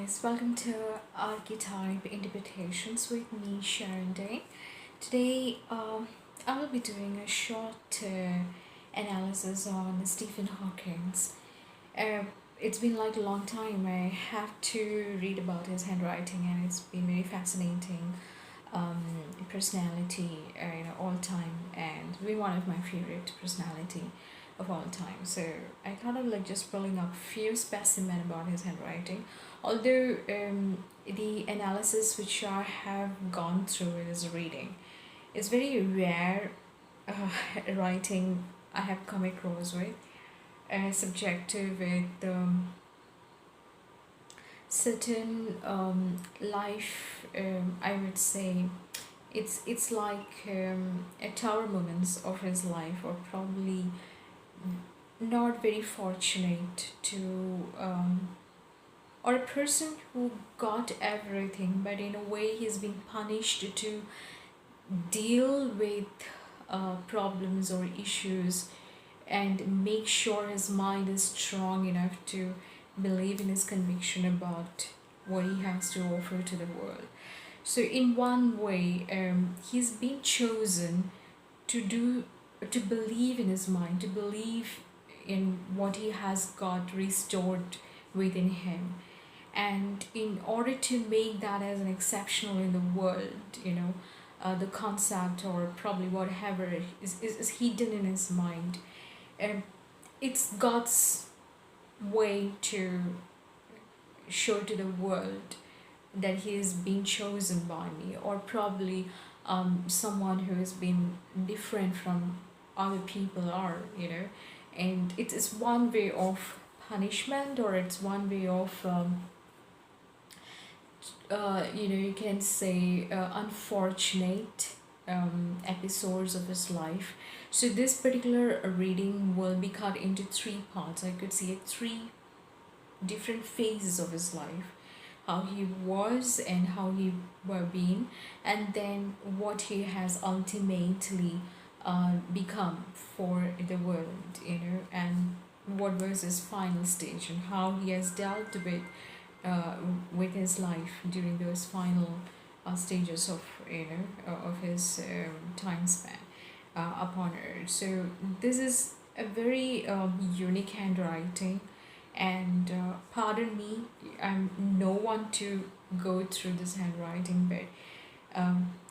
guys, welcome to Archetype Interpretations with me, Sharon Dane. Today, I will be doing a short analysis on Stephen Hawking's. It's been like a long time. I have to read about his handwriting, and it's been very fascinating. Personality, all time, and really one of my favorite personality of all time. So I kind of like just pulling up few specimen about his handwriting. Although the analysis which I have gone through in his reading is very rare writing I have come across with, subjective with certain life. I would say it's like a tower moments of his life, or probably not very fortunate to or a person who got everything, but in a way he's been punished to deal with problems or issues and make sure his mind is strong enough to believe in his conviction about what he has to offer to the world. So in one way, he's been chosen to believe in his mind, to believe in what he has got restored within him. And in order to make that as an exceptional in the world, the concept or probably whatever is hidden in his mind, it's God's way to show to the world that he is being chosen by me, or probably someone who has been different from other people are, and it's one way of punishment, or it's one way of you can say unfortunate episodes of his life. So this particular reading will be cut into three parts. I could see three different phases of his life: how he was and how he were being, and then what he has ultimately become for the world, and what was his final stage, and how he has dealt with his life during those final stages of of his time span upon earth. So this is a very unique handwriting, and pardon me, I'm no one to go through this handwriting, but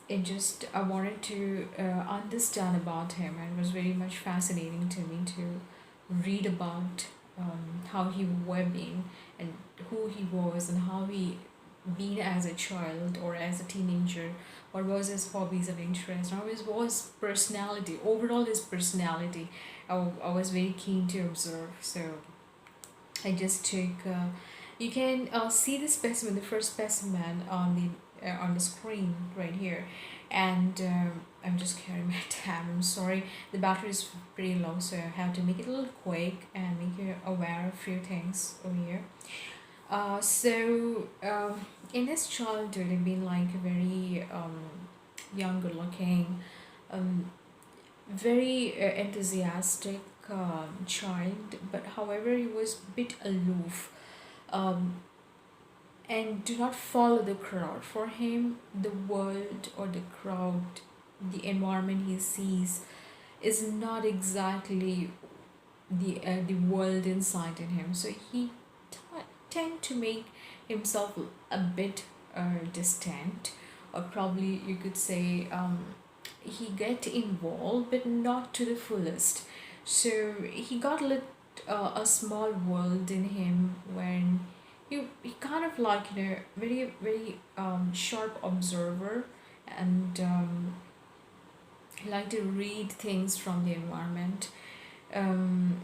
it just I wanted to understand about him, and it was very much fascinating to me to read about how he were being, and who he was, and how he been as a child or as a teenager, what was his hobbies and interests, how his was personality, overall his personality. I was very keen to observe. So I just took you can see the specimen, the first specimen on the screen right here, and I'm just carrying my tab. I'm sorry, the battery is pretty low, so I have to make it a little quick and make you aware of a few things over here. In his childhood, he'd been like a very young, good looking, very enthusiastic child, but however, he was a bit aloof, um, and do not follow the crowd. For him, the world or the crowd, the environment he sees, is not exactly the world inside in him. So he tend to make himself a bit distant, or probably you could say he get involved, but not to the fullest. So he got a small world in him, when he kind of like very very sharp observer, and he like to read things from the environment, um,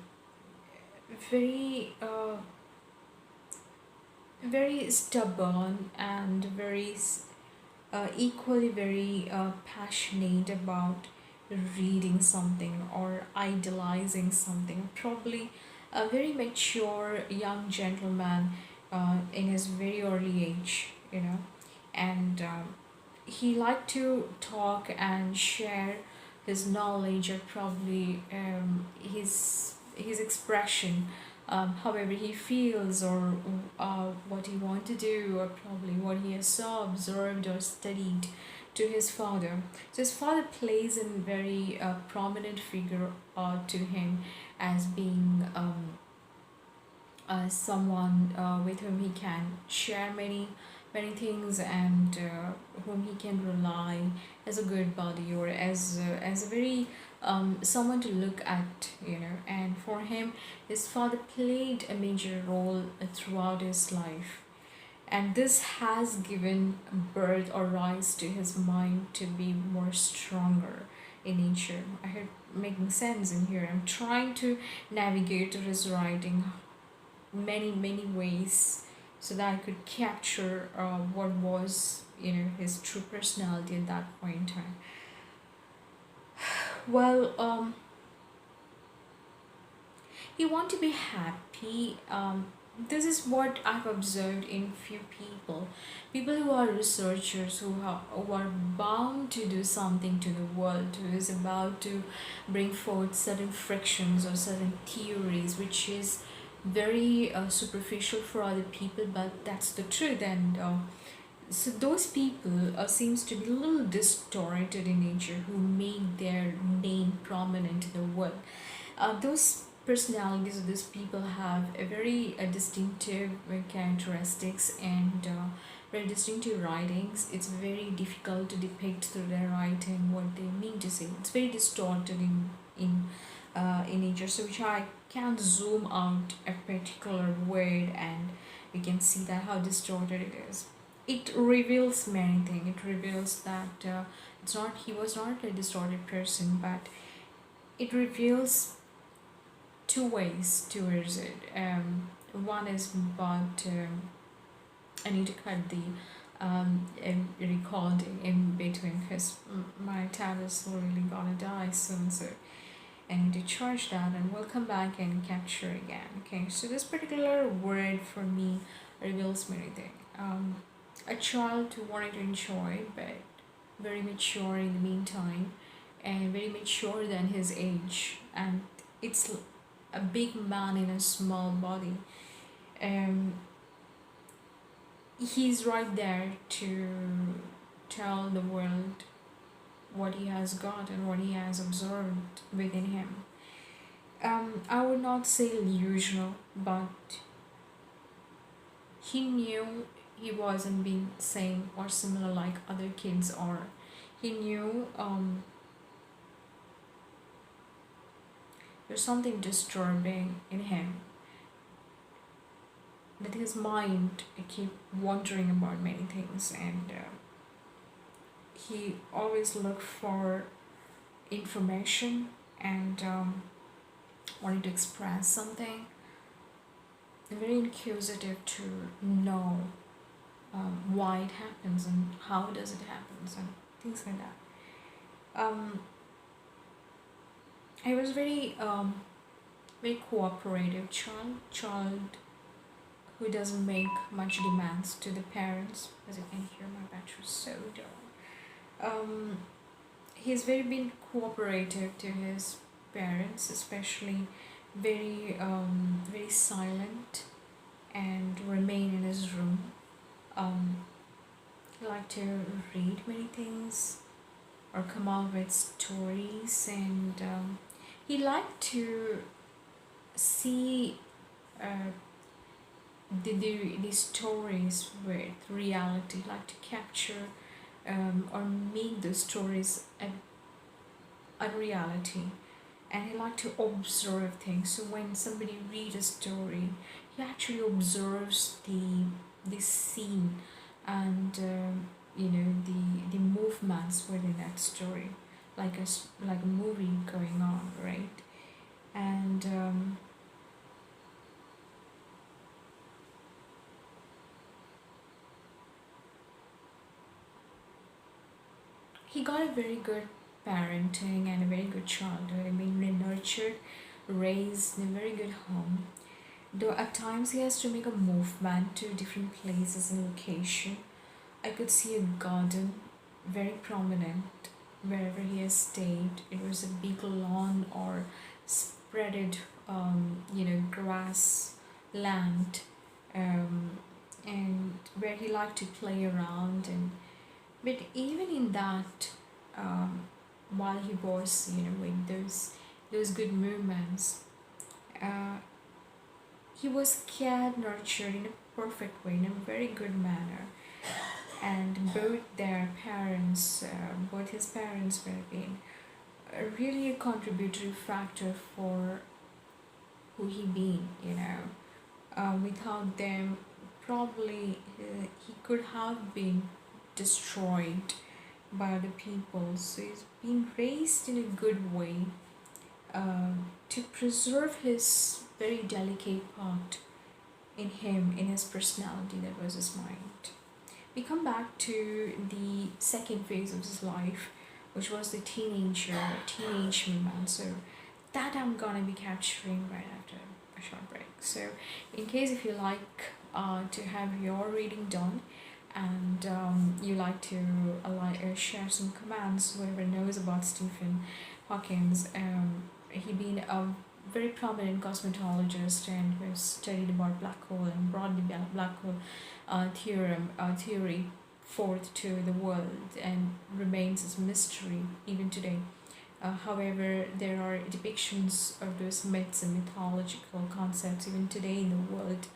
very very stubborn, and very equally very passionate about reading something or idealizing something. Probably a very mature young gentleman in his very early age, and he liked to talk and share his knowledge, or probably his expression however he feels, or what he wants to do, or probably what he has saw, observed, or studied to his father. So his father plays a very prominent figure to him, as being someone with whom he can share many things, and whom he can rely as a good buddy, or as a very someone to look at, and for him his father played a major role throughout his life, and this has given birth or rise to his mind to be more stronger in nature. I hope making sense in here. I'm trying to navigate through his writing many ways, so that I could capture what was, his true personality at that point in time. Well, he want to be happy. This is what I've observed in few people who are researchers, who are bound to do something to the world, who is about to bring forth certain frictions or certain theories, which is very superficial for other people, but that's the truth. And so those people seems to be a little distorted in nature, who make their name prominent in the world. Those personalities of these people have a very distinctive characteristics, and very distinctive writings. It's very difficult to depict through their writing what they mean to say. It's very distorted in nature, so which I can zoom out a particular word, and we can see that how distorted it is. It reveals many things. It reveals that it's not he was not a distorted person, but it reveals two ways towards it. One is, but I need to cut the recording in between, because my tab is really gonna die soon, so I need to charge that, and we'll come back and capture again. Okay, so this particular word for me reveals many things. A child who wanted to enjoy, but very mature in the meantime, and very mature than his age, and it's a big man in a small body. Um, he's right there to tell the world what he has got and what he has observed within him. I would not say usual, but he knew he wasn't being same or similar like other kids are. He knew there's something disturbing in him, that his mind keep wondering about many things, and he always looked for information, and wanted to express something, very inquisitive to know why it happens and how does it happen, and things like that. I was very cooperative child who doesn't make much demands to the parents. As you can hear, my battery is so low. He's very been cooperative to his parents, especially very silent, and remain in his room. He liked to read many things, or come up with stories, and he liked to see the stories with reality, like to capture or make the stories a reality. And he liked to observe things. So when somebody reads a story, he actually observes the scene, and the movements within that story, like like a movie going on, right? And he got a very good parenting and a very good childhood. I mean, nurtured, raised in a very good home. Though at times he has to make a movement to different places and location. I could see a garden, very prominent, wherever he has stayed. It was a big lawn or spreaded, grass land, um, and where he liked to play around. And but even in that, um, while he was, with those good movements, uh, he was cared, nurtured in a perfect way, in a very good manner. And both his parents were being really a contributory factor for who he been, without them, probably he could have been destroyed by the people. So he's been raised in a good way, to preserve his very delicate part in him, in his personality, that was his mind. We come back to the second phase of his life, which was the teenage moment. So that I'm gonna be capturing right after a short break. So, in case if you like to have your reading done, and you like to share some commands, whoever knows about Stephen Hawkins, he been a very prominent cosmetologist and who has studied about black hole and brought the black hole theory forth to the world, and remains as a mystery even today. However, there are depictions of those myths and mythological concepts even today in the world,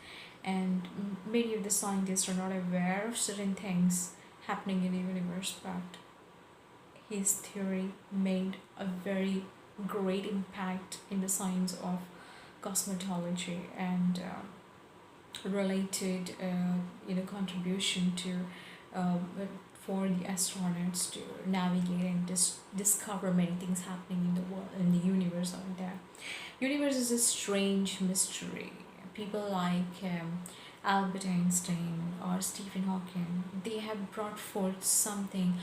and many of the scientists are not aware of certain things happening in the universe, but his theory made a very great impact in the science of cosmetology, and related contribution to uh, for the astronauts to navigate and discover many things happening in the world, in the universe out there. Universe is a strange mystery. People like Albert Einstein or Stephen Hawking, they have brought forth something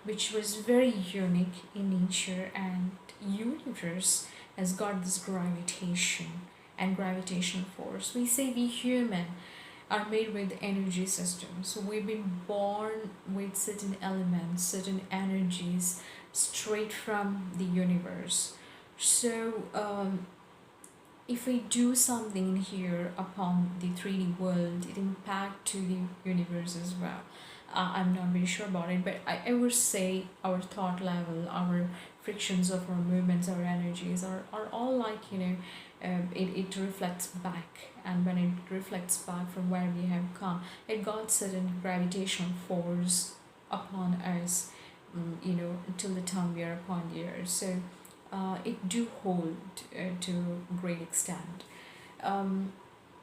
which was very unique in nature, and universe has got this gravitation and gravitational force. We say we human are made with energy systems. So we've been born with certain elements, certain energies straight from the universe. So if we do something here upon the 3D world, it impact to the universe as well. I'm not very sure about it, but I would say our thought level, our frictions of our movements, our energies are all like, it reflects back. And when it reflects back from where we have come, it got certain gravitational force upon us, till the time we are upon the earth. So it do hold to a great extent. um,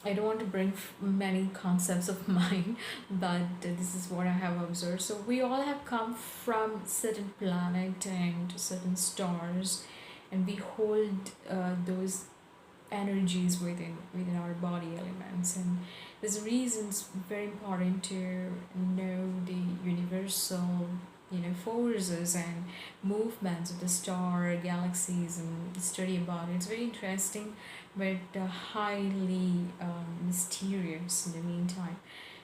I don't want to bring many concepts of mine, but this is what I have observed. So we all have come from certain planet and certain stars, and we hold those energies within our body elements. And there's reasons very important to know the universal forces and movements of the star galaxies and study about it. It's very interesting, but highly mysterious in the meantime.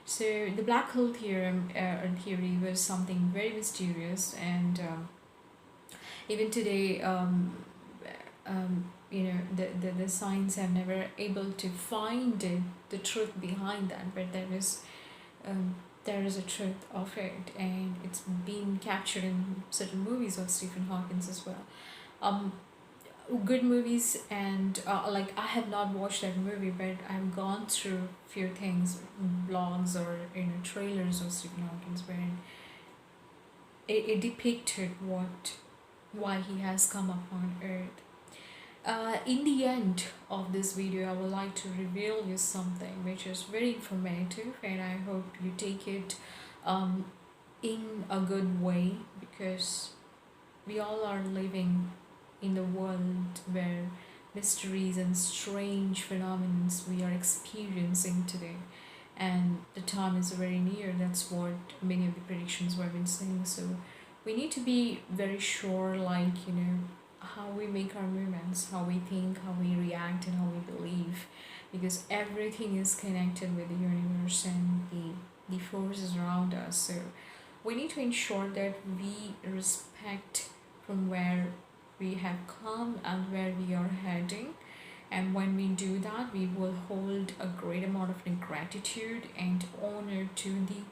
So the black hole theory was something very mysterious, and even today, the science have never able to find the truth behind that, but um, there is a truth of it, and it's been captured in certain movies of Stephen Hawkins as well. Um, Good movies, and like I have not watched that movie, but I've gone through few things, blogs or trailers of Stephen Hawkins, where it depicted why he has come upon Earth. In the end of this video, I would like to reveal you something which is very informative, and I hope you take it um, in a good way, because we all are living in the world where mysteries and strange phenomena we are experiencing today, and the time is very near. That's what many of the predictions were been saying. So we need to be very sure, like how we make our movements, how we think, how we react, and how we believe, because everything is connected with the universe and the forces around us. So we need to ensure that we respect from where we have come and where we are heading, And when we do that, we will hold a great amount of gratitude and honor to the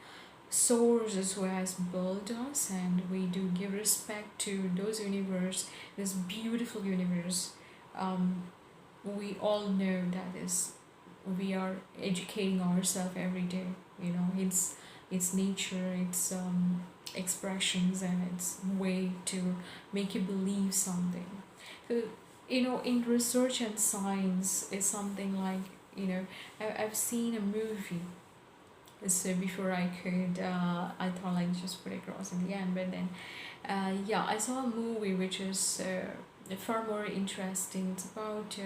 sources who has built us, and we do give respect to those universe, this beautiful universe. um, we all know that is, we are educating ourselves every day, you know, it's nature, it's expressions, and it's way to make you believe something. So, you know, in research and science is something like, you know, I've seen a movie. So before I could, I thought like just put it across in the end, but then, yeah, I saw a movie which is far more interesting. It's about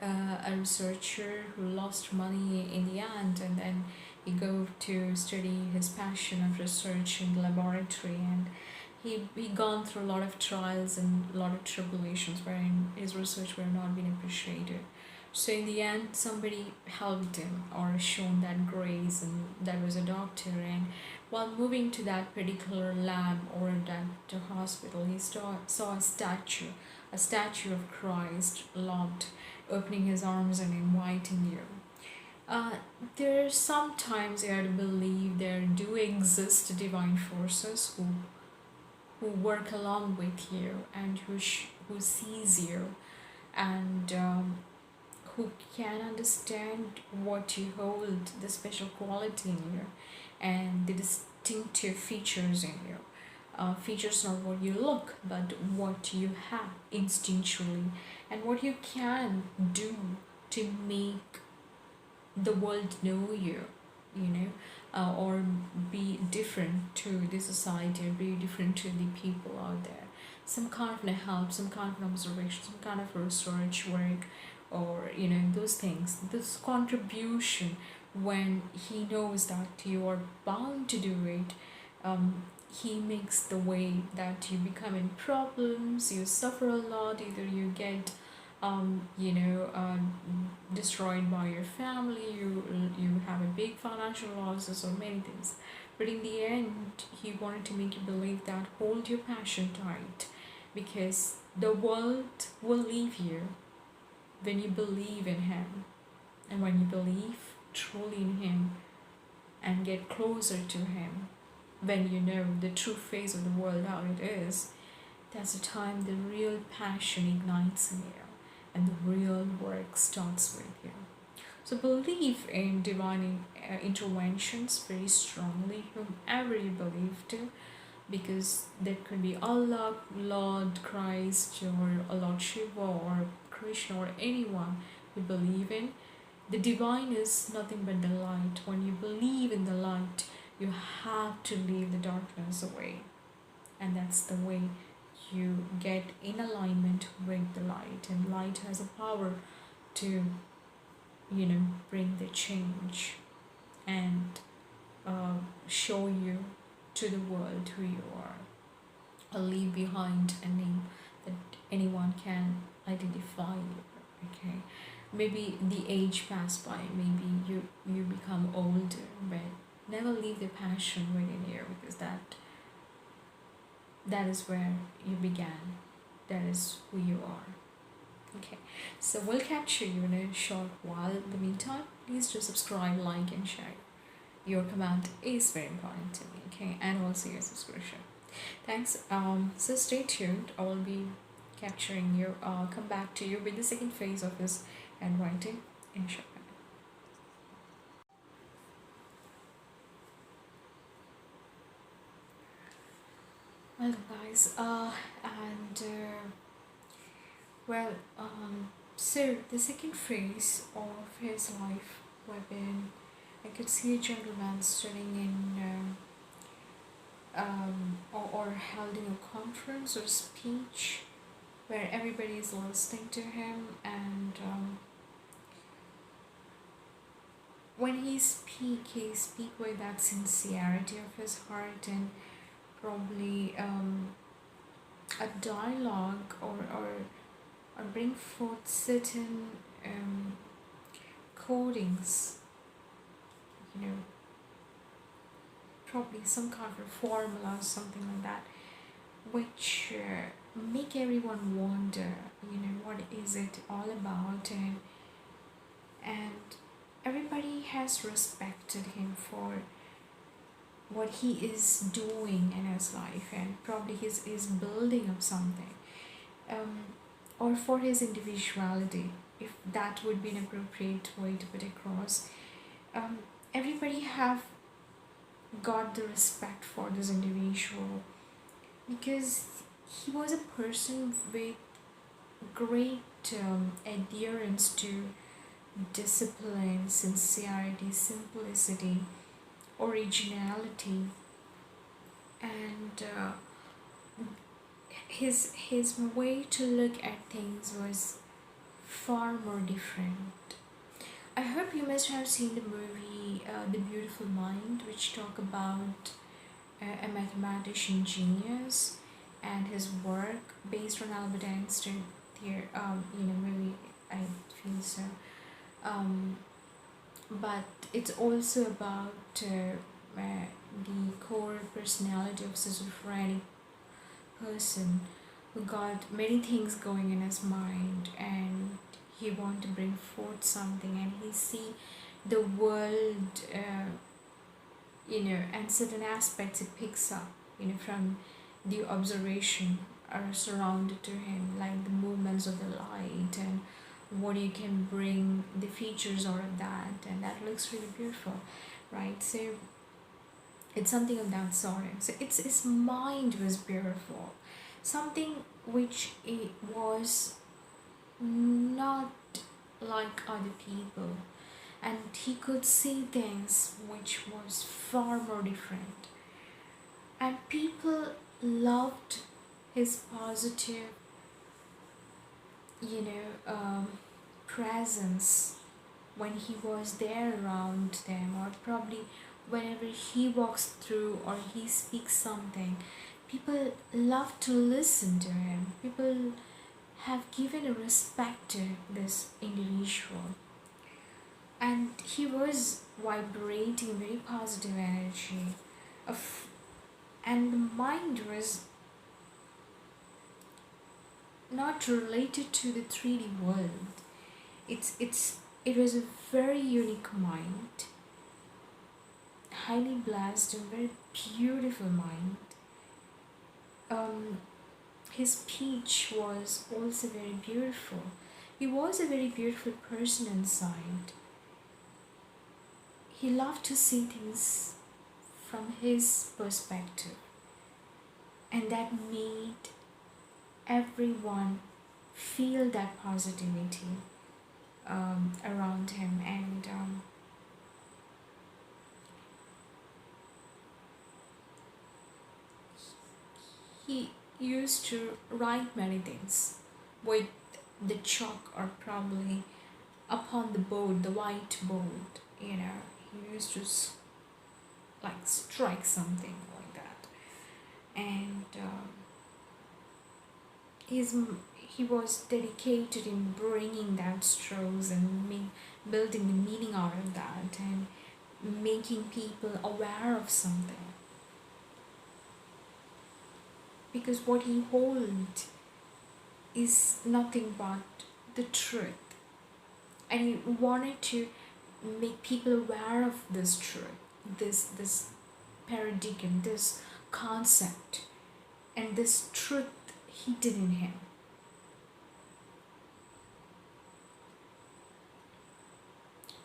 a researcher who lost money in the end, and then he go to study his passion of research in the laboratory, and he gone through a lot of trials and a lot of tribulations wherein his research were not being appreciated. So in the end, somebody helped him or shown that grace, and that was a doctor. And while moving to that particular lab or that hospital, he saw a statue of Christ loved, opening his arms and inviting you. Uh, there sometimes you have to believe there do exist divine forces who work along with you, and who sees you, and who can understand what you hold, the special quality in you, and the distinctive features in you. Features not what you look, but what you have instinctually, and what you can do to make the world know you, you know, or be different to the society, or be different to the people out there. Some kind of help, some kind of observation, some kind of research work, or you know, those things, this contribution, when he knows that you are bound to do it, he makes the way that you become in problems, you suffer a lot, either you get you know, destroyed by your family, you have a big financial losses or many things. But in the end, he wanted to make you believe that hold your passion tight, because the world will leave you when you believe in him. And when you believe truly in him and get closer to him, when you know the true face of the world, how it is, that's the time the real passion ignites in you and the real work starts with you. So believe in divine interventions very strongly, whomever you believe to, because that could be Allah, Lord Christ, or Lord Shiva, or Krishna, or anyone you believe in. The divine is nothing but the light. When you believe in the light, you have to leave the darkness away. And that's the way you get in alignment with the light. And light has a power to, you know, bring the change and show you to the world who you are, or leave behind a name that anyone can identify you. Okay, maybe the age passed by, maybe you become older, but never leave the passion within you, because that is where you began, that is who you are. Okay, so we'll catch you in a short while. In the meantime, please do subscribe, like, and share. Your comment is very important to me. Okay, and also your subscription. Thanks. So stay tuned. I will be capturing you. Come back to you with the second phase of this handwriting in short. Welcome, guys. Well, so the second phase of his life, wherein I could see a gentleman standing in, or holding a conference or speech where everybody is listening to him, and when he speak with that sincerity of his heart, and probably a dialogue, or bring forth certain codings, you know, probably some kind of formula, something like that, which make everyone wonder, what is it all about, and everybody has respected him for what he is doing in his life, and probably he's building up something, um, or for his individuality, if that would be an appropriate way to put across. um, Everybody have got the respect for this individual because he was a person with great adherence to discipline, sincerity, simplicity, originality, and his way to look at things was far more different. I hope you must have seen the movie The Beautiful Mind, which talk about a mathematician genius and his work based on Albert Einstein theory. Maybe I feel so. Um, but it's also about the core personality of schizophrenic person who got many things going in his mind, and he want to bring forth something, and he see the world, and certain aspects he picks up, from the observation are surrounded to him, like the movements of the light and what you can bring the features out of that, and that looks really beautiful, right? So it's something of that sort. So it's his mind was beautiful, something which it was not like other people, and he could see things which was far more different, and people loved his positive, you know um, presence when he was there around them, or probably whenever he walks through or he speaks something, people love to listen to him. People have given a respect to this individual, and he was vibrating very positive energy of, and the mind was not related to the 3D world. It was a very unique mind, highly blessed and very beautiful mind. um his speech was also very beautiful. He was a very beautiful person inside. He loved to see things from his perspective, and that made everyone feel that positivity around him. And he used to write many things with the chalk, or probably upon the board, the white board. He used to like strike something like that, and his he was dedicated in bringing that strokes and building the meaning out of that, and making people aware of something, because what he holds is nothing but the truth, and he wanted to make people aware of this truth, this paradigm, this concept, and this truth hidden in him.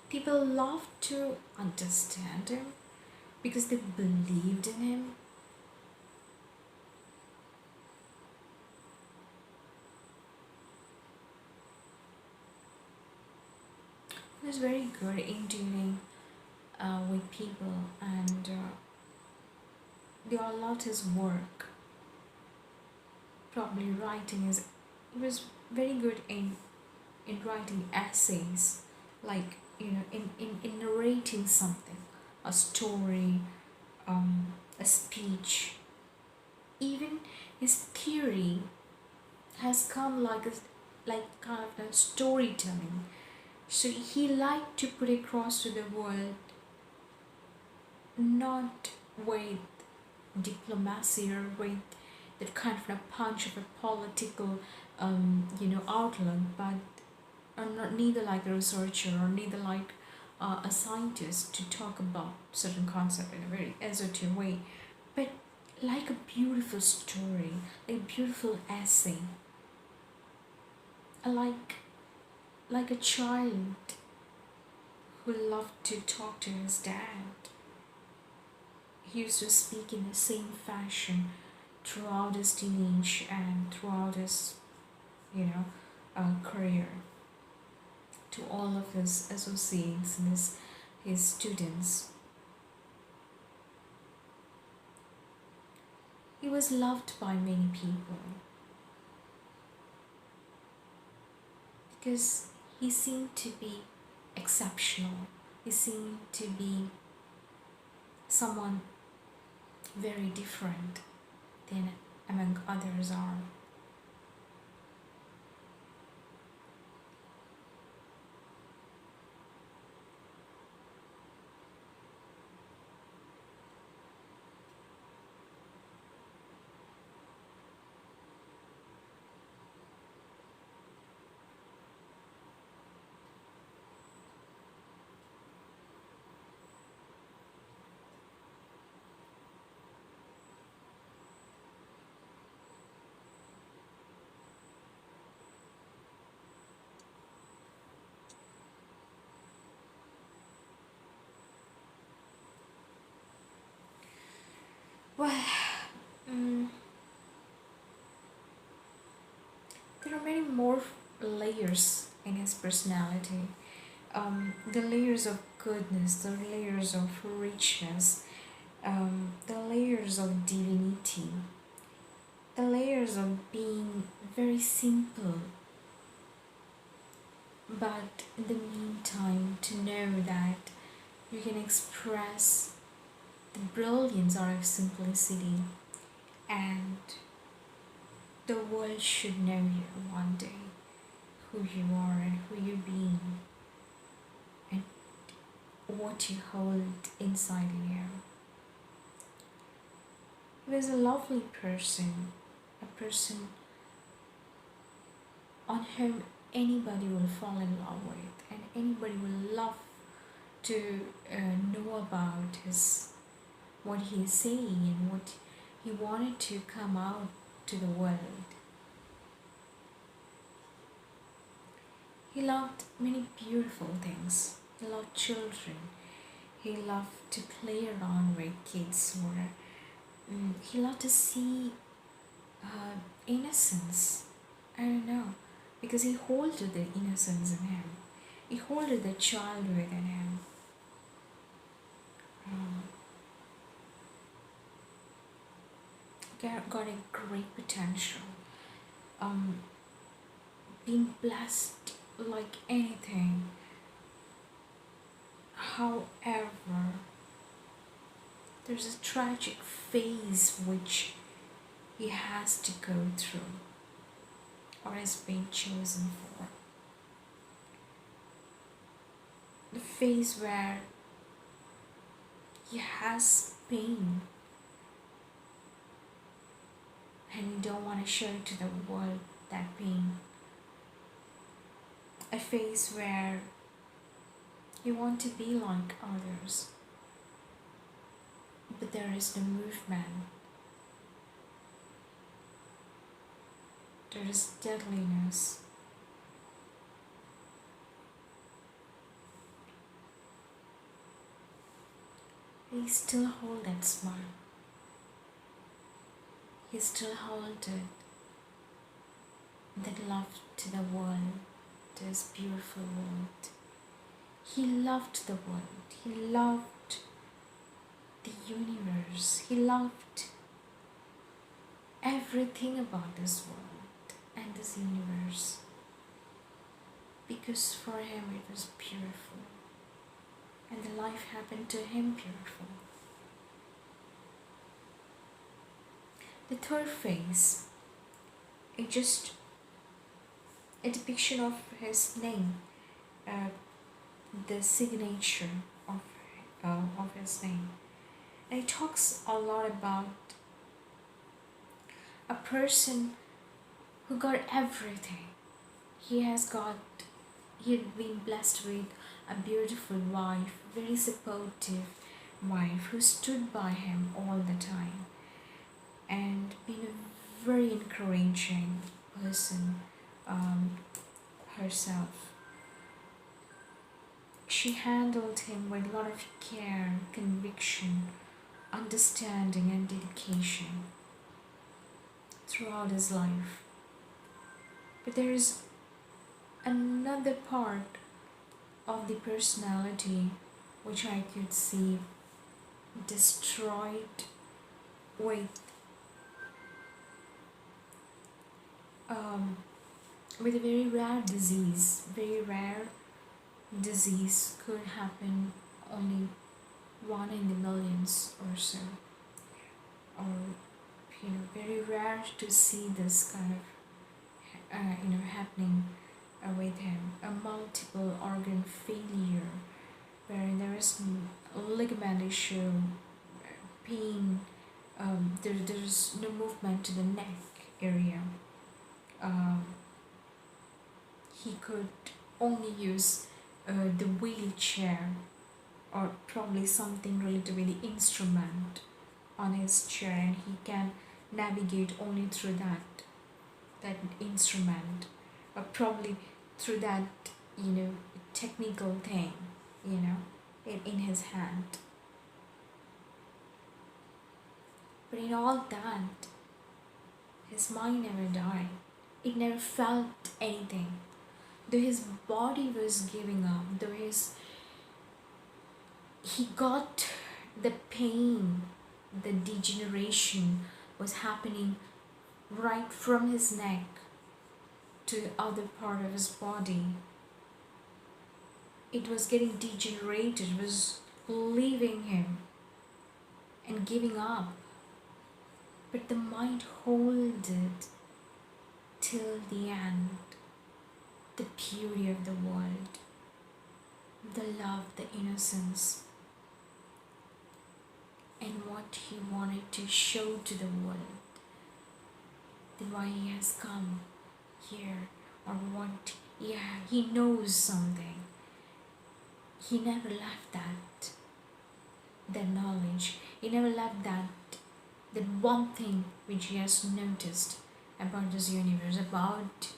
People loved to understand him because they believed in him. He was very good in dealing with people, and they all loved his work. Probably writing is, he was very good in writing essays, like in narrating something, a story, a speech. Even his theory has come like kind of a storytelling. So he liked to put across to the world, not with diplomacy or with that kind of a punch of a political outlook, but not neither like a researcher or neither like a scientist to talk about certain concept in a very esoteric way, but like a beautiful story, a beautiful essay, like a child who loved to talk to his dad. He used to speak in the same fashion throughout his teenage and throughout his, career, to all of his associates and his students. He was loved by many people because he seemed to be exceptional. He seemed to be someone very different than among others are. Well, mm, there are many more layers in his personality. The layers of goodness, the layers of richness, the layers of divinity, the layers of being very simple, but in the meantime, to know that you can express the brilliance out of simplicity, and the world should know you one day, who you are and who you're being, and what you hold inside you. He was a lovely person, a person on whom anybody will fall in love with, and anybody will love to know about his what he is saying and what he wanted to come out to the world. He loved many beautiful things. He loved children. He loved to play around with kids, or he loved to see innocence. I don't know, because he holded the innocence in him. He holded the child within him. Got a great potential. Being blessed like anything. However, there's a tragic phase which he has to go through, or has been chosen for. The phase where he has pain and you don't want to show to the world that pain. A phase where you want to be like others, but there is no movement. There is deadliness. He still holds that smile. He still holds that love to the world, to his beautiful world. He loved the world. He loved the universe. He loved everything about this world and this universe, because for him it was beautiful, and the life happened to him beautiful. The third phase is just a depiction of his name, the signature of his name, and it talks a lot about a person who got everything. He had been blessed with a beautiful wife, very supportive wife who stood by him all the time, and been a very encouraging person herself. She handled him with a lot of care, conviction, understanding, and dedication throughout his life. But there is another part of the personality which I could see destroyed with with a very rare disease. Very rare disease could happen only one in the millions or so, or very rare to see this kind of happening with him. A multiple organ failure, where there is ligament issue, pain. There's no movement to the neck area. He could only use the wheelchair, or probably something related with the instrument on his chair, and he can navigate only through that instrument, or probably through that technical thing in his hand. But in all that, his mind never died. It never felt anything. Though his body was giving up, he got the pain, the degeneration was happening right from his neck to the other part of his body. It was getting degenerated, it was leaving him and giving up. But the mind held it till the end. The beauty of the world, the love, the innocence, and what he wanted to show to the world, then why he has come here, or what he knows something. He never left that knowledge. He never left that one thing which he has noticed about this universe, about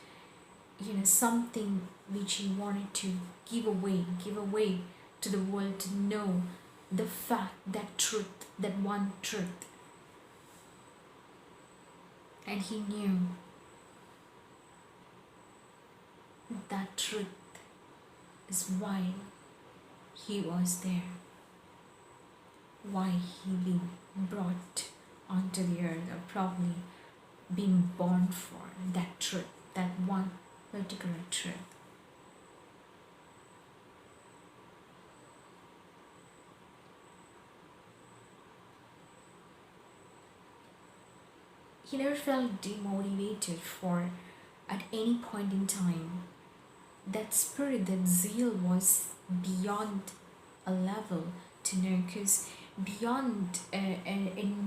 something which he wanted to give away to the world, to know the fact, that truth, that one truth. And he knew that truth is why he was there, why he been brought onto the earth, or probably been born for that truth, that one particular truth. He never felt demotivated for at any point in time. That spirit, that zeal was beyond a level to know, because beyond a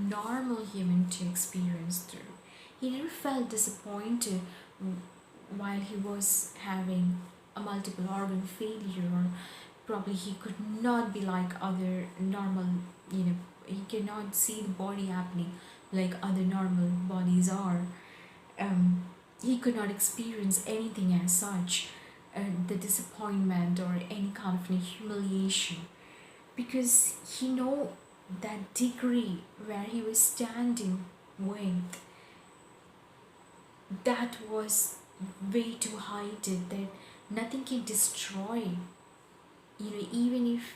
normal human to experience through. He never felt disappointed while he was having a multiple organ failure, or probably he could not be like other normal, he cannot see the body happening like other normal bodies are. He could not experience anything as such, the disappointment or any kind of humiliation, because he know that degree where he was standing with, that was way too heightened, that nothing can destroy. Even if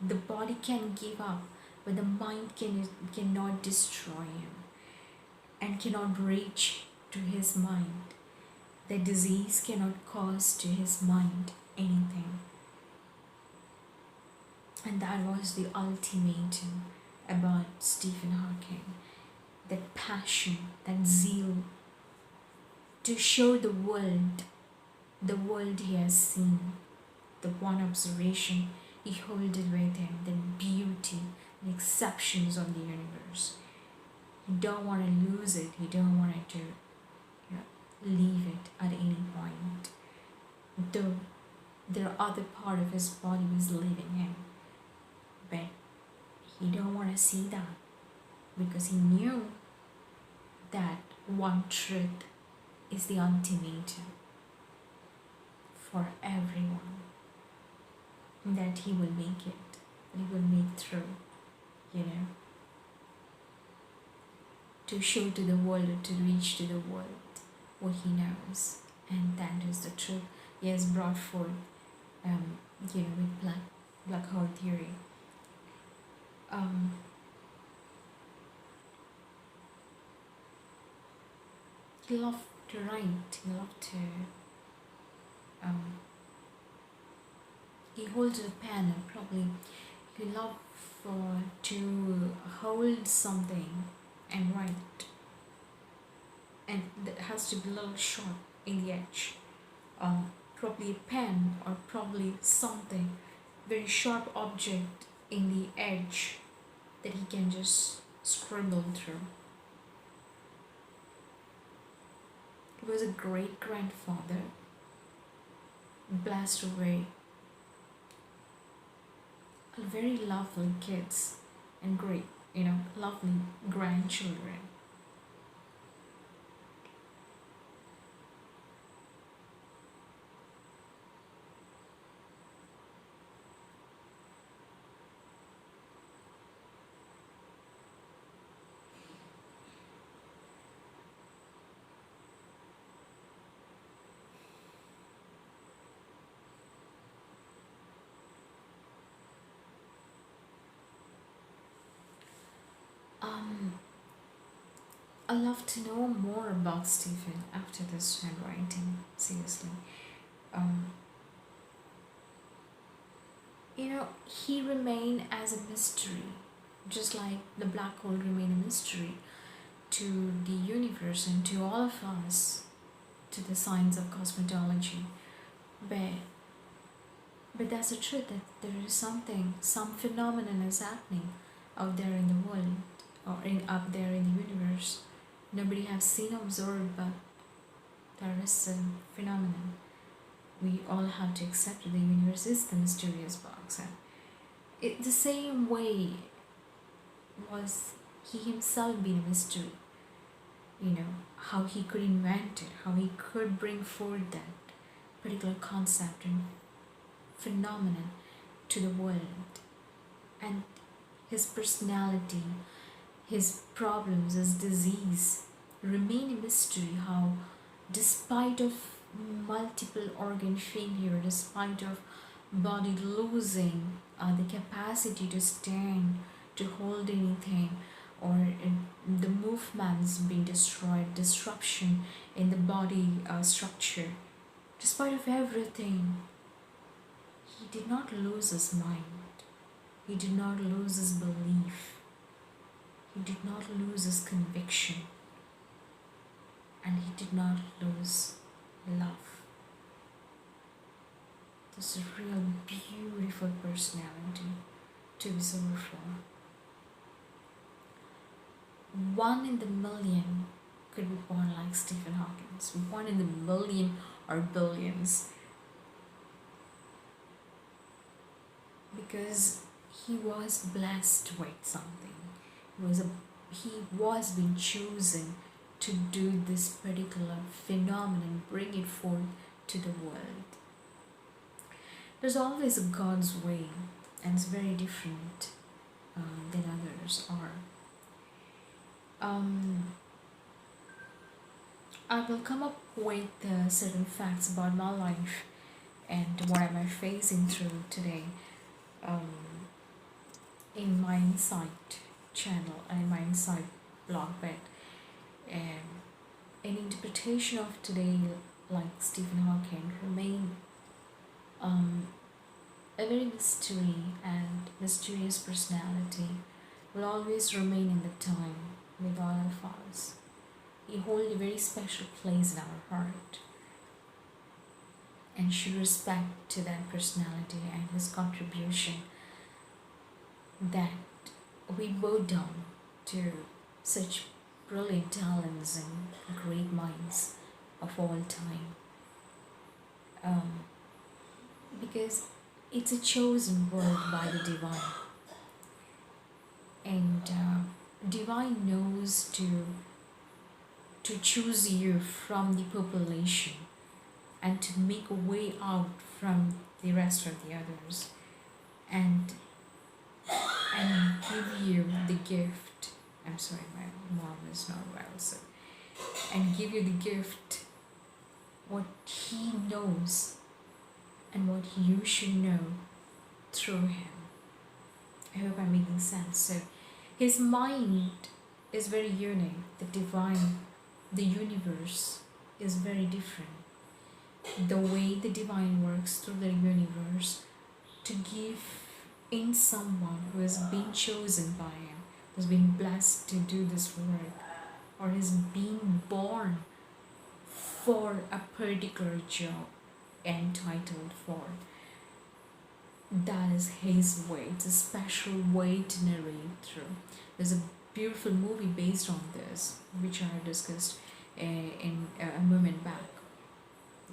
the body can give up, but the mind cannot destroy him, and cannot reach to his mind. The disease cannot cause to his mind anything. And that was the ultimatum about Stephen Hawking. That passion, that zeal to show the world he has seen, the one observation he held it with him, the beauty, the exceptions of the universe. He don't want to lose it. He don't want it to, leave it at any point. Though there are other part of his body is leaving him, but he don't want to see that, because he knew that one truth is the ultimatum for everyone, that he will make it, that he will make through, to show to the world, or to reach to the world what he knows, and that is the truth he has brought forth, with black hole theory. He loved to write. He loved to. He holds a pen, and probably he loved to hold something and write, and that has to be a little sharp in the edge. Probably a pen, or probably something very sharp object in the edge that he can just scribble through. He was a great grandfather, blessed away very lovely kids and great, lovely grandchildren. I love to know more about Stephen after this handwriting, seriously. He remained as a mystery, just like the black hole remained a mystery to the universe and to all of us, to the science of cosmology. But that's the truth, that there is some phenomenon is happening out there in the world, or up there in the universe. Nobody has seen or observed, but there is a phenomenon. We all have to accept that the universe is the mysterious box. And the same way was he himself being a mystery. How he could invent it, how he could bring forward that particular concept and phenomenon to the world. And his personality, his problems, his disease remain a mystery. How, despite of multiple organ failure, despite of body losing the capacity to stand, to hold anything, or the movements being destroyed, disruption in the body structure, despite of everything, he did not lose his mind. He did not lose his belief. He did not lose his conviction. And he did not lose love. This is a real beautiful personality to observe for. One in the million could be born like Stephen Hawking. One in the million or billions. Because he was blessed with something. He was being chosen to do this particular phenomenon, bring it forth to the world. There's always a God's way, and it's very different than others are. I will come up with certain facts about my life and what am I facing through today in my Insight channel and my Insight blog. But an interpretation of today, like Stephen Hawking, remain a very mystery and mysterious personality will always remain in the time with all of us. He holds a very special place in our heart, and show respect to that personality and his contribution, that we bow down to such brilliant talents and great minds of all time. Um, because it's a chosen word by the divine, and divine knows to choose you from the population and to make a way out from the rest of the others, and give you the gift. I'm sorry, my mom is not well, so and give you the gift what he knows and what you should know through him. I hope I'm making sense. So his mind is very unique. The divine, the universe is very different. The way the divine works through the universe to give in someone who has been chosen by him, who's been blessed to do this work, or has been born for a particular job entitled for. That is his way. It's a special way to narrate through. There's a beautiful movie based on this, which I discussed in a moment back.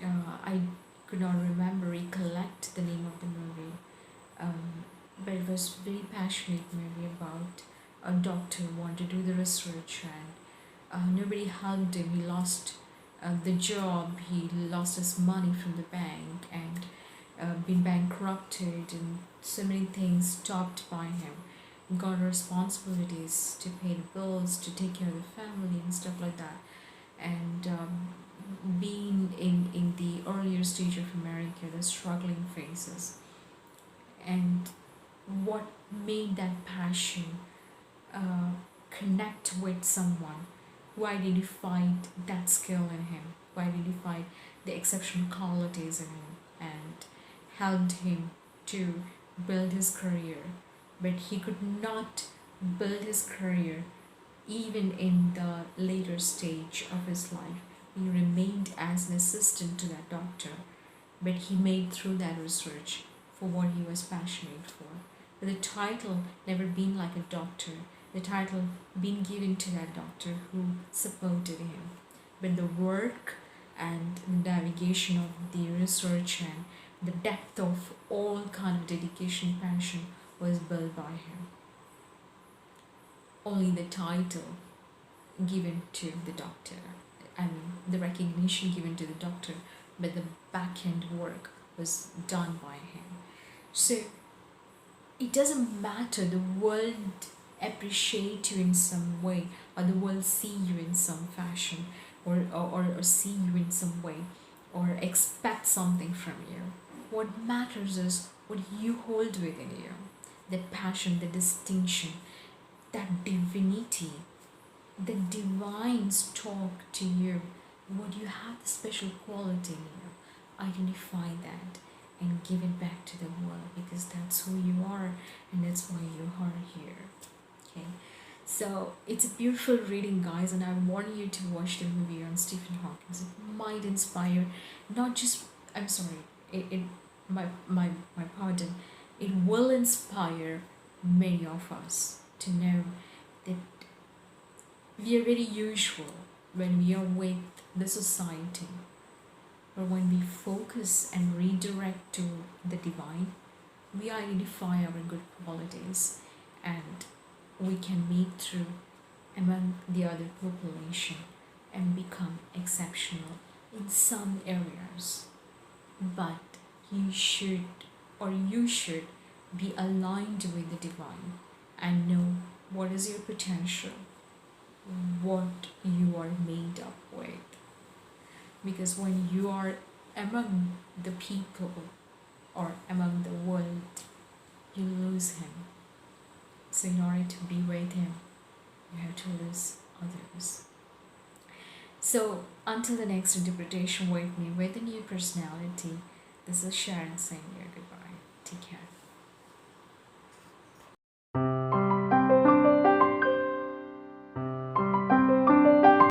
I could not recollect the name of the movie, but it was a very passionate movie about a doctor who wanted to do the research, and nobody helped him. He lost the job, he lost his money from the bank, and been bankrupted, and so many things stopped by him. He got responsibilities to pay the bills, to take care of the family and stuff like that. And being in the earlier stage of America, the struggling phases, and what made that passion connect with someone who identified that skill in him, who identified the exceptional qualities in him, and helped him to build his career. But he could not build his career even in the later stage of his life. He remained as an assistant to that doctor, but he made through that research for what he was passionate for. But the title never being like a doctor, the title being given to that doctor who supported him. But the work and the navigation of the research and the depth of all kind of dedication, passion was built by him. Only the title given to the doctor, I mean the recognition given to the doctor, but the back end work was done by him. So it doesn't matter, the world appreciate you in some way, or the world see you in some fashion, or see you in some way, or expect something from you. What matters is what you hold within you, that passion, the distinction, that divinity, the divines talk to you, what you have, the special quality in you. Identify that and give it back to the world, because that's who you are and that's why you are here. Okay, so it's a beautiful reading, guys, and I want you to watch the movie on Stephen Hawking. It might inspire, not just, I'm sorry, my pardon, it will inspire many of us to know that we are very usual when we are with the society, or when we focus and redirect to the divine, we identify our good qualities, and we can make through among the other population and become exceptional in some areas. But you should be aligned with the divine and know what is your potential, what you are made up with. Because when you are among the people or among the world, you lose him. So in order to be with him, you have to lose others. So until the next interpretation with me with a new personality, this is Sharon saying goodbye. Take care.